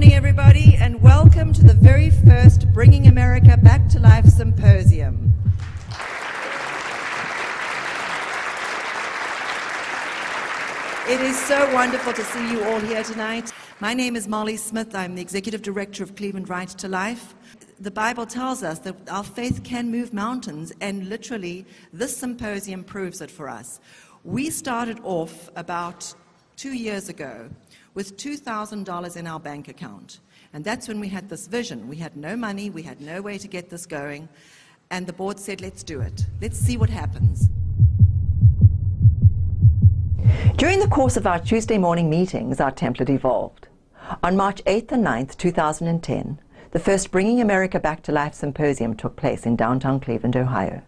morning, everybody, and welcome to the very first Bringing America Back to Life Symposium. It is so wonderful to see you all here tonight. My name is Molly Smith. I'm the Executive Director of Cleveland Right to Life. The Bible tells us that our faith can move mountains, and literally this symposium proves it for us. We started off about 2 years ago with $2,000 in our bank account. And that's when we had this vision. We had no money, we had no way to get this going, and the board said, let's do it. Let's see what happens. During the course of our Tuesday morning meetings, our template evolved. On March 8th and 9th, 2010, the first Bringing America Back to Life Symposium took place in downtown Cleveland, Ohio.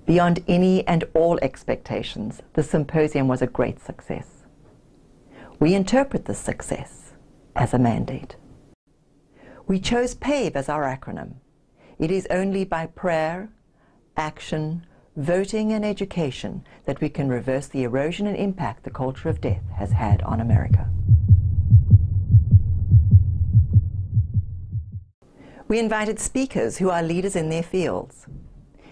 Beyond any and all expectations, the symposium was a great success. We interpret this success as a mandate. We chose PAVE as our acronym. It is only by prayer, action, voting, and education that we can reverse the erosion and impact the culture of death has had on America. We invited speakers who are leaders in their fields.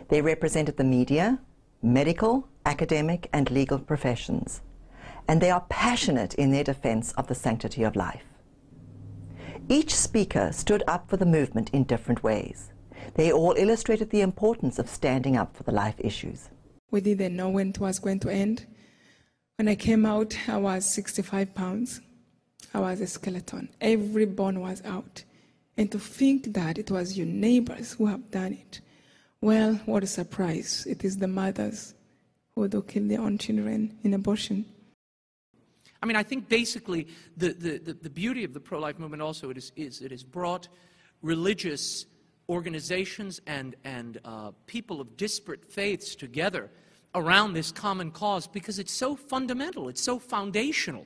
They represented the media, medical, academic, and legal professions, and they are passionate in their defense of the sanctity of life. Each speaker stood up for the movement in different ways. They all illustrated the importance of standing up for the life issues. We didn't know when it was going to end. When I came out, I was 65 pounds. I was a skeleton. Every bone was out. And to think that it was your neighbors who have done it, well, what a surprise. It is the mothers who do kill their own children in abortion. I mean, I think basically the beauty of the pro-life movement also is it has brought religious organizations and people of disparate faiths together around this common cause because it's so fundamental, it's so foundational,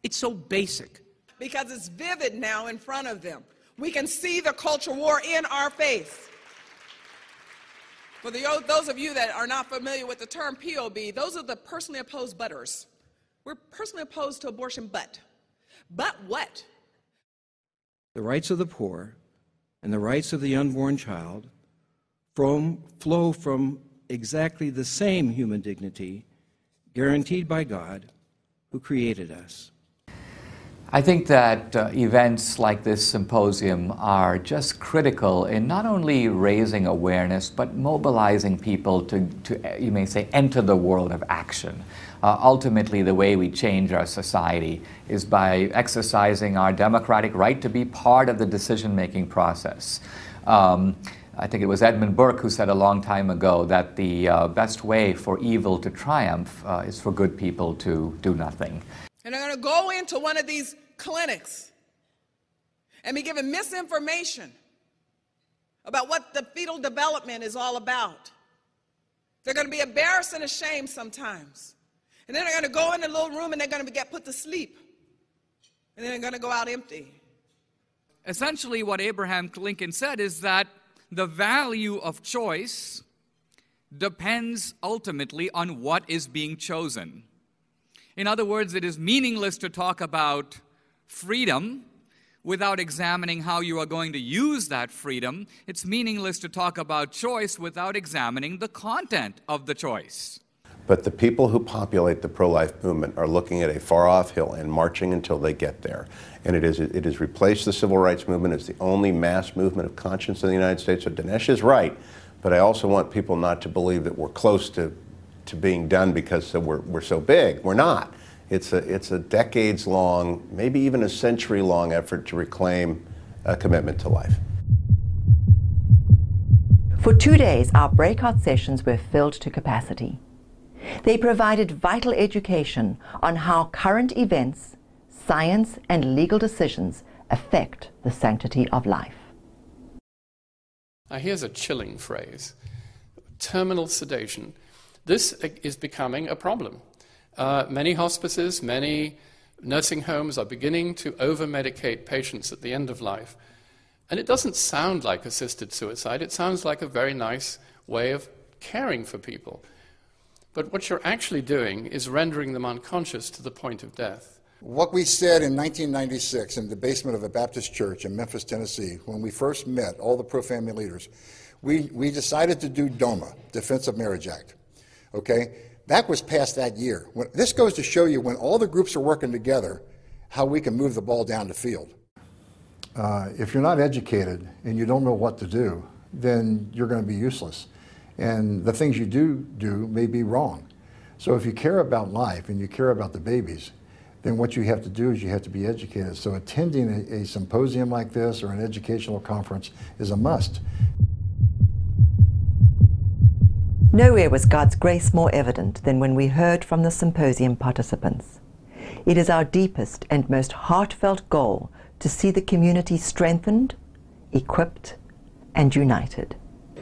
it's so basic. Because it's vivid now in front of them. We can see the culture war in our face. For those of you that are not familiar with the term POB, those are the personally opposed butters. We're personally opposed to abortion, but what? The rights of the poor and the rights of the unborn child flow from exactly the same human dignity guaranteed by God who created us. I think that events like this symposium are just critical in not only raising awareness, but mobilizing people to you may say, enter the world of action. Ultimately, the way we change our society is by exercising our democratic right to be part of the decision-making process. I think it was Edmund Burke who said a long time ago that the best way for evil to triumph is for good people to do nothing. And they're going to go into one of these clinics and be given misinformation about what the fetal development is all about. They're going to be embarrassed and ashamed sometimes. And then they're going to go in the little room and they're going to get put to sleep. And then they're going to go out empty. Essentially, what Abraham Lincoln said is that the value of choice depends ultimately on what is being chosen. In other words, it is meaningless to talk about freedom without examining how you are going to use that freedom. It's meaningless to talk about choice without examining the content of the choice. But the people who populate the pro-life movement are looking at a far-off hill and marching until they get there. And it has replaced the civil rights movement. It's the only mass movement of conscience in the United States. So Dinesh is right, but I also want people not to believe that we're close to being done because we're so big. We're not. It's a decades-long, maybe even a century-long effort to reclaim a commitment to life. For 2 days, our breakout sessions were filled to capacity. They provided vital education on how current events, science, and legal decisions affect the sanctity of life. Now here's a chilling phrase: terminal sedation. This is becoming a problem. Many hospices, many nursing homes are beginning to over-medicate patients at the end of life. And it doesn't sound like assisted suicide. It sounds like a very nice way of caring for people. But what you're actually doing is rendering them unconscious to the point of death. What we said in 1996 in the basement of a Baptist church in Memphis, Tennessee, when we first met, all the pro-family leaders, we decided to do DOMA, Defense of Marriage Act. Okay? That was passed that year. This goes to show you when all the groups are working together, how we can move the ball down the field. If you're not educated and you don't know what to do, then you're going to be useless. And the things you do may be wrong. So if you care about life and you care about the babies, then what you have to do is you have to be educated. So attending a symposium like this or an educational conference is a must. Nowhere was God's grace more evident than when we heard from the symposium participants. It is our deepest and most heartfelt goal to see the community strengthened, equipped, and united.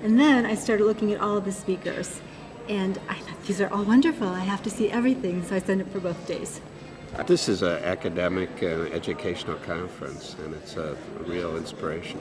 And then I started looking at all of the speakers, and I thought, these are all wonderful. I have to see everything, so I signed up for both days. This is an academic and educational conference, and it's a real inspiration.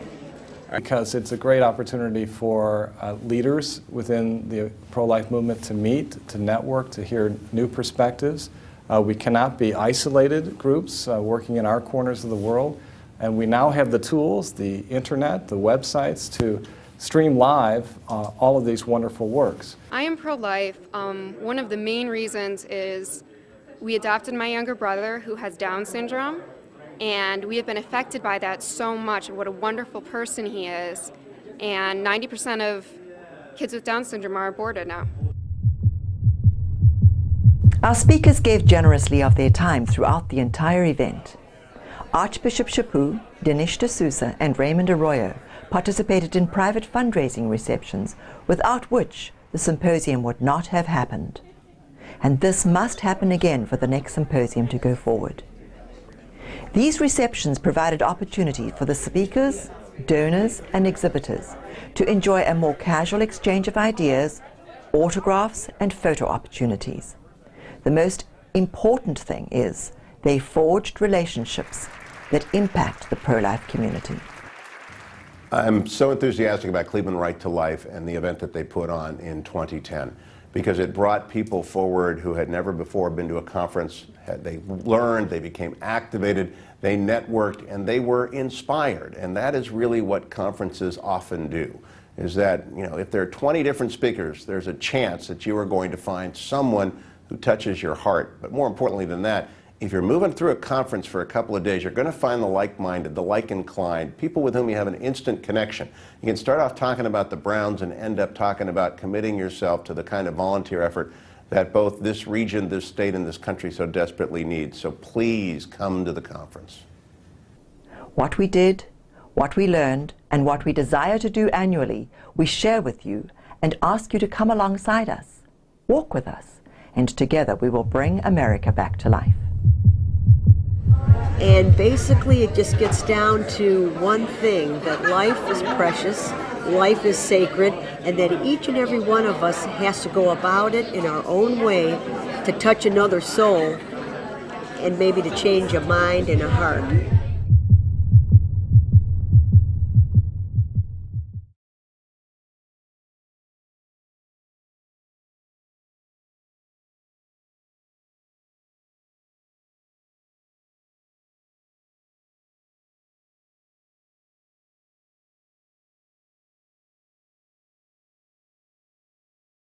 Because it's a great opportunity for leaders within the pro-life movement to meet, to network, to hear new perspectives. We cannot be isolated groups working in our corners of the world, and we now have the tools, the internet, the websites to stream live all of these wonderful works. I am pro-life. One of the main reasons is we adopted my younger brother who has Down syndrome, and we have been affected by that so much. What a wonderful person he is. And 90% of kids with Down syndrome are aborted now. Our speakers gave generously of their time throughout the entire event. Archbishop Chaput, Dinesh D'Souza, and Raymond Arroyo participated in private fundraising receptions, without which the symposium would not have happened. And this must happen again for the next symposium to go forward. These receptions provided opportunity for the speakers, donors, and exhibitors to enjoy a more casual exchange of ideas, autographs, and photo opportunities. The most important thing is they forged relationships that impact the pro-life community. I'm so enthusiastic about Cleveland Right to Life and the event that they put on in 2010 because it brought people forward who had never before been to a conference. They learned, they became activated, they networked, and they were inspired. And that is really what conferences often do, is that, you know, if there are 20 different speakers, there's a chance that you are going to find someone who touches your heart. But more importantly than that, if you're moving through a conference for a couple of days, you're going to find the like-minded, the like-inclined, people with whom you have an instant connection. You can start off talking about the Browns and end up talking about committing yourself to the kind of volunteer effort that both this region, this state, and this country so desperately needs. So please come to the conference. What we did, what we learned, and what we desire to do annually, we share with you and ask you to come alongside us, walk with us, and together we will bring America back to life. And basically it just gets down to one thing, that life is precious, life is sacred, and that each and every one of us has to go about it in our own way to touch another soul and maybe to change a mind and a heart.